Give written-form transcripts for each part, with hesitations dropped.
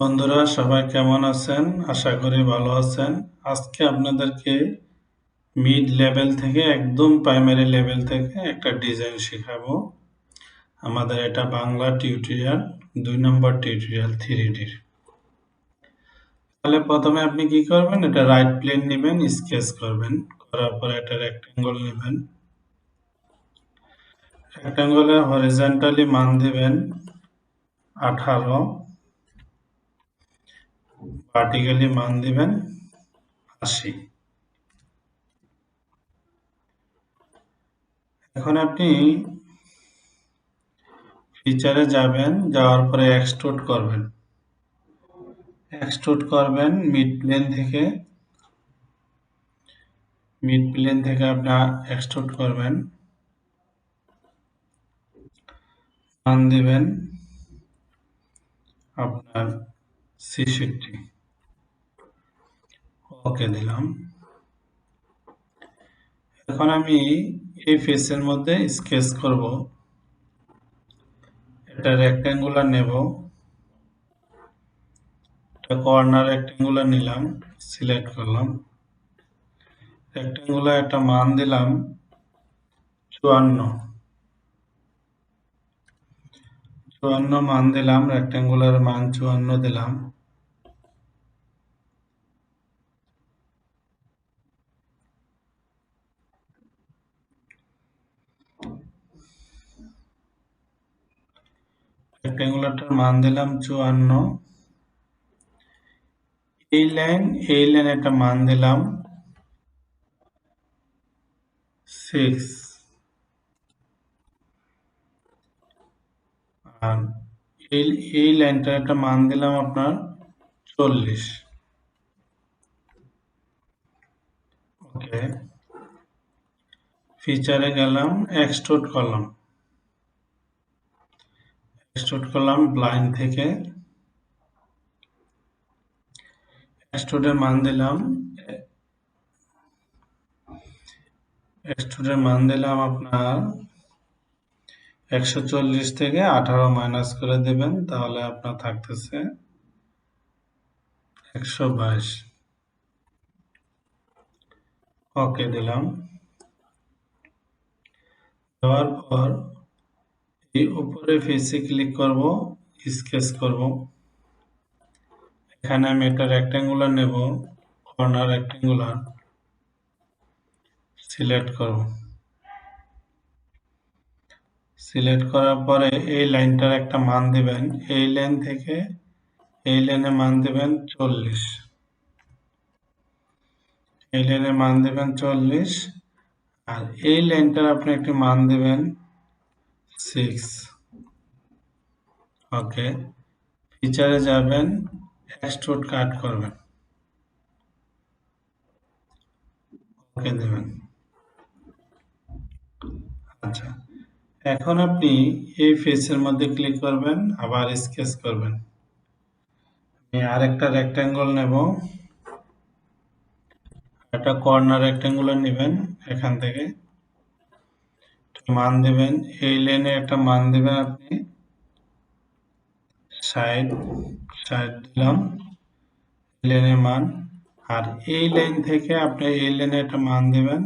বন্ধুরা সবাই কেমন আছেন? আশা করি ভালো আছেন। আজকে আপনাদেরকে মিড লেভেল থেকে একদম প্রাইমারি লেভেল থেকে একটা ডিজাইন শেখাবো। আমাদের এটা বাংলা টিউটোরিয়াল ২ নম্বর টিউটোরিয়াল 3Dর। তাহলে প্রথমে আপনি কি করবেন? এটা রাইট প্লেন নেবেন, স্কেচ করবেন। করার পরে একটা রেক্টেঙ্গল নেবেন। রেক্টেঙ্গলে হরিজন্টালি মান দিবেন 18, ভার্টিক্যালি মান দিবেন 80। এখন আপনি ফিচারে যাবেন, যাওয়ার পরে এক্সট্রুড করবেন। এক্সট্রুড করবেন মিড প্লেন থেকে আপনার এক্সট্রুড করবেন, মান দিবেন আপনার 66। ওকে দিলাম। এখন আমি এই ফেসের মধ্যে স্কেচ করব। এটা রেক্ট্যাঙ্গুলার নেব, এটা কর্নার রেক্ট্যাঙ্গুলার নিলাম, সিলেক্ট করলাম। রেক্ট্যাঙ্গুলার একটা মান দিলাম 54 মান দিলাম, রেক্ট্যাঙ্গুলার মান 54 দিলাম। রেক্ট্যাঙ্গুলারটার মান দিলাম 54। এই লাইন একটা মান দিলাম 6, আর এই লাইনটার একটা মান দিলাম আপনার 40। ওকে, ফিচারে গেলাম, এক্সট্রুড করলাম ব্লাইন্ড থেকে। এক্সট্রুডের মান দিলাম আপনার 140 থেকে 18 মাইনাস করে দেবেন, তাহলে আপনার থাকতেছে 122। ওকে দিলাম। দেওয়ার পর এই উপরে ফেসে ক্লিক করব, স্কেচ করব। এখানে আমি একটা রেক্ট্যাঙ্গুলার নেব, কর্নার রেক্ট্যাঙ্গুলার সিলেক্ট করব। সিলেক্ট করার পরে এই লাইনটার একটা মান দিবেন, এই লাইন থেকে এই লাইনে মান দিবেন 40। এই লাইনে মান দিবেন 40, আর এই লাইনটার আপনি একটি মান দিবেন 6। ওকে, ফিচারে যাবেন, এক্সট্রুড কাট করবেন, ওকে দেবেন। আচ্ছা, এখন আপনি এই ফেসের মধ্যে ক্লিক করবেন, আবার স্কেচ করবেন। আমি আরেকটা রেক্ট্যাঙ্গল নেব, একটা কর্নার রেক্ট্যাঙ্গুলার নেবেন, এখান থেকে মান দিবেন, এই লাইনে একটা মান দিবেন আপনি 60 দিলাম লাইনের মান, আর এই লাইন থেকে আপনি এই লাইনে একটা মান দিবেন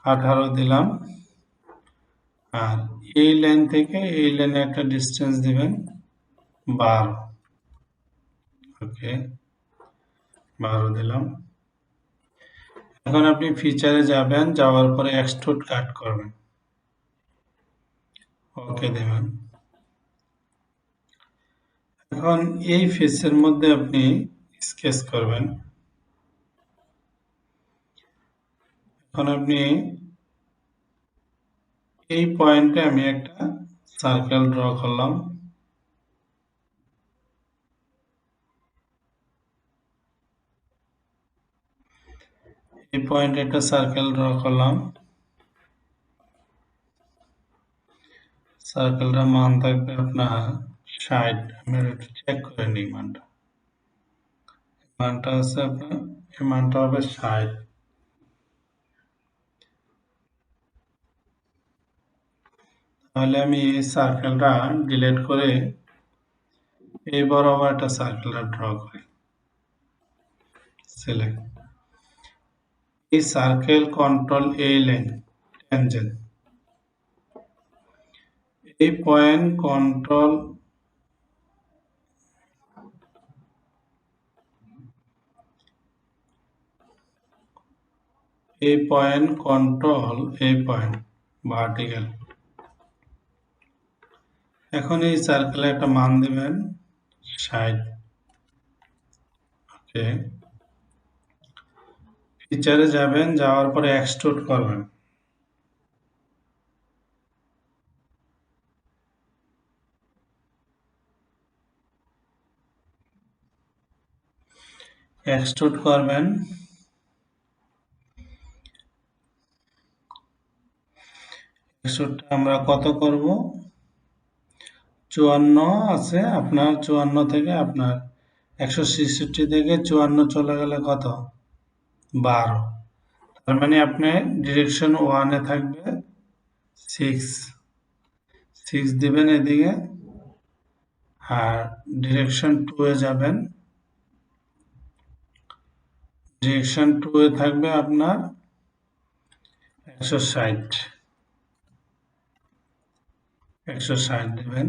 18 দিলাম, আর এই লাইন থেকে এই লাইনে একটা ডিস্টেন্স দিবেন 12। ওকে, 12 দিলাম। এখন আপনি ফিচারে যাবেন, যাওয়ার পরে এক্সট্রুড কাট করবেন, ওকে দেবেন। এখন এই ফেসের মধ্যে আপনি স্কেচ করবেন। এখন আপনি এই পয়েন্টে আমি একটা সার্কেল ড্র করলাম। এই পয়েন্টে একটা সার্কেল ড্র করলাম। সার্কেলটার মান থাকবে আপনার 60। আমি একটু চেক করে নিই মানটা। মানটা আছে আপনার, এই মানটা হবে 60। তাহলে আমি এই সার্কেলটা ডিলিট করে এই বরাবর একটা সার্কুলার ড্র করি। সিলেক্ট। এই সার্কেল কন্ট্রোল এই লাইন ট্যানজেন্ট। এই পয়েন্ট কন্ট্রোল এই পয়েন্ট কন্ট্রোল এই পয়েন্ট ভার্টিক্যাল। এখন এই সার্কেলে একটা মান দিবেন 60। ওকে, ফিচারে যাবেন, যাওয়ার পরে এক্সট্রুড করবেন। এক্সট্রুড করবেন। এক্সট্রুডটা আমরা কত করব? 54 আছে আপনার, 54 থেকে আপনার 166 থেকে 54 চলে গেলে কত? 12। তার মানে আপনি ডিরেকশন 1 এ থাকবে 6 দিবেন এদিকে, আর ডিরেকশন 2 এ যাবেন, ডিরেকশন 2 এ থাকবে আপনার 160 দিবেন,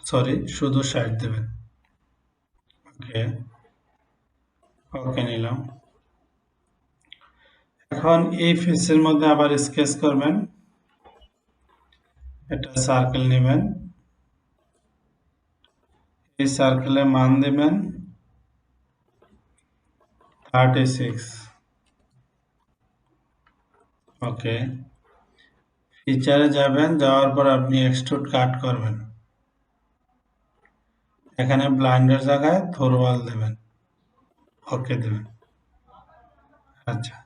সরি শুধু 60 দিবেন। ওকে, ওকে নিলাম। এখন এই ফেসের মধ্যে আবার স্কেচ করবেন। একটা সার্কেল নেবেন, এই সার্কেলে মান দেবেন 36। ওকে, ফিচারে যাবেন, যাওয়ার পর আপনি এক্সট্রুড কাট করবেন। এখানে ব্লাইন্ডের জায়গায় থোরওয়াল দেবেন, ওকে দেবেন। আচ্ছা,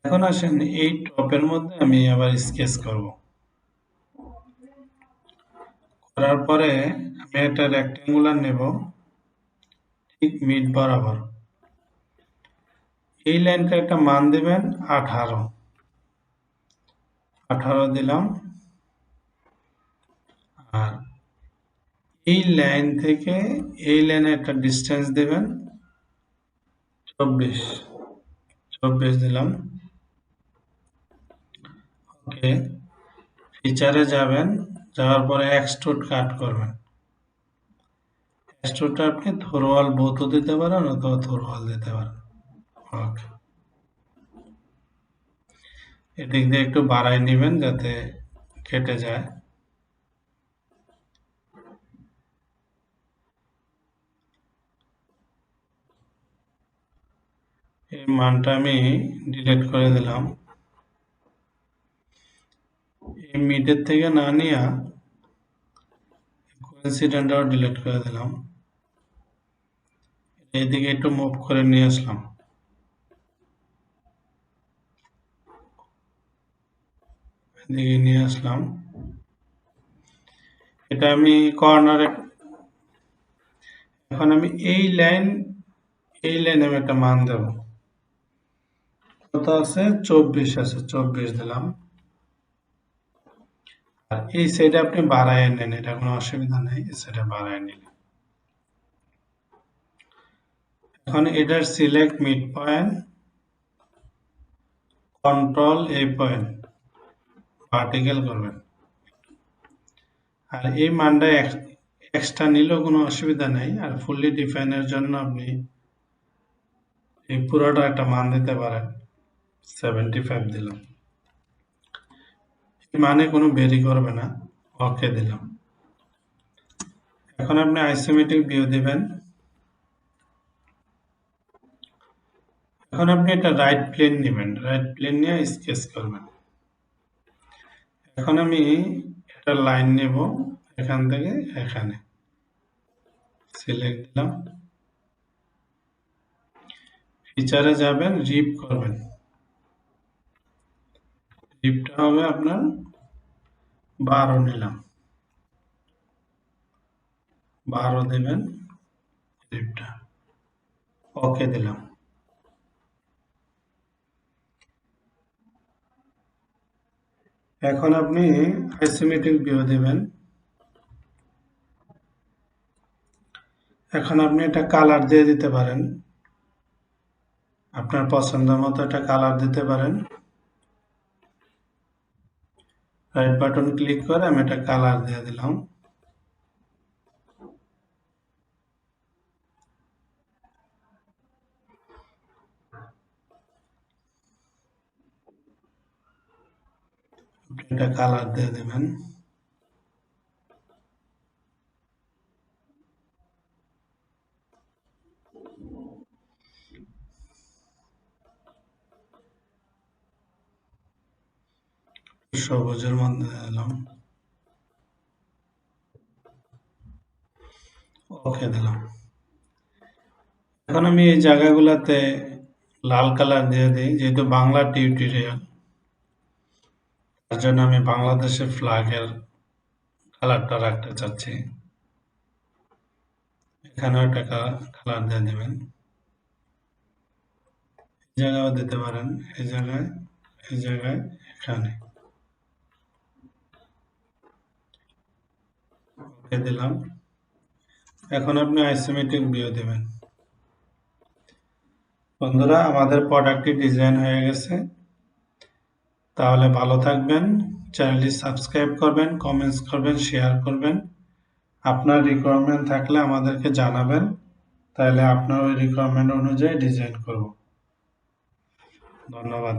এখন আসেন এই টপের মধ্যে আমি আবার স্কেচ করব। করার পরে আমি একটা রেক্টেঙ্গুলার নেব, ঠিক মিড বরাবর। এই লাইনটা একটা মান দেবেন 18 দিলাম। আর এই লাইন থেকে এই লাইনে একটা ডিস্টেন্স দেবেন 24 দিলাম। ওকে, ফিচারে যাবেন, যাওয়ার পরে এক্সট্রুড কাট করবেন। এক্সট্রুডটা আপনি থোরওয়াল বোথও দিতে পারেন অথবা থোরওয়াল দিতে পারেন। ওকে, এদিক দিয়ে একটু বাড়াই নেবেন যাতে কেটে যায়। এই মানটা আমি ডিলিট করে দিলাম। এই মিডের থেকে না নিয়ে কোইন্সিডেন্টটাও ডিলিট করে দিলাম। এইদিকে একটু মুভ করে নিয়ে আসলাম। এদিকে নিয়ে আসলাম। এটা আমি কর্নারে, এখন আমি এই লাইনে আমি একটা মান দেব। কত আছে? 24 আছে, 24 দিলাম। আর এই সাইডে আপনি বাড়ায় নেন, এটা কোনো অসুবিধা নেই, এই সাইডে বাড়ায় নিলেন। এখন এটার সিলেক্ট মিড পয়েন্ট, কন্ট্রোল এই পয়েন্ট ভার্টিক্যাল করবেন। আর এই মানটা এক্সট্রা নিলেও কোনো অসুবিধা নেই। আর ফুললি ডিফাইনের জন্য আপনি এই পুরোটা একটা মান দিতে পারেন। 75 দিলাম, এই মানে কোনো ভেরি করবে না। ওকে দিলাম। এখন আপনি আইসোমেট্রিক ভিউ দিবেন। এখন আপনি একটা রাইট প্লেন নেবেন, রাইট প্লেন নিয়ে স্কেচ করবেন। এখন আমি একটা লাইন নেব, এখান থেকে এখানে সিলেক্ট দিলাম। ফিচারে যাবেন, রিপ করবেন। রিপটা হবে আপনার 12 নিলাম, 12 দেবেন রিপটা। ওকে দিলাম। এখন আপনি আইসোমেট্রিক ভিউ দেবেন। এখন আপনি এটা কালার দিয়ে দিতে পারেন, আপনার পছন্দ মতো একটা কালার দিতে পারেন। রাইট বাটন ক্লিক করে আমি একটা কালার দিয়ে দিলাম। এটা কালার দিয়ে দেবেন। সবুজের মধ্যে দিলাম, ওকে দিলাম। এখন আমি এই জায়গাগুলোতে লাল কালার দিয়ে দিই, যেহেতু বাংলা টিউটোরিয়াল, তার জন্য আমি বাংলাদেশের ফ্ল্যাগের কালারটা রাখতে চাচ্ছি। এখানেও একটা কালার দিয়ে দেবেন, এই জায়গাও দিতে পারেন, এই জায়গায়, এই জায়গায়, এখানে ওকে দিলাম। এখন আপনি আইসোমেট্রিক ভিউ দেবেন। বন্ধুরা, আমাদের প্রোডাক্টটি ডিজাইন হয়ে গেছে। তাহলে ভালো থাকবেন, চ্যানেলটি সাবস্ক্রাইব করবেন, কমেন্টস করবেন, শেয়ার করবেন। আপনার রিকোয়ারমেন্ট থাকলে আমাদেরকে জানাবেন, তাহলে আপনার ওই রিকোয়ারমেন্ট অনুযায়ী ডিজাইন করব। ধন্যবাদ।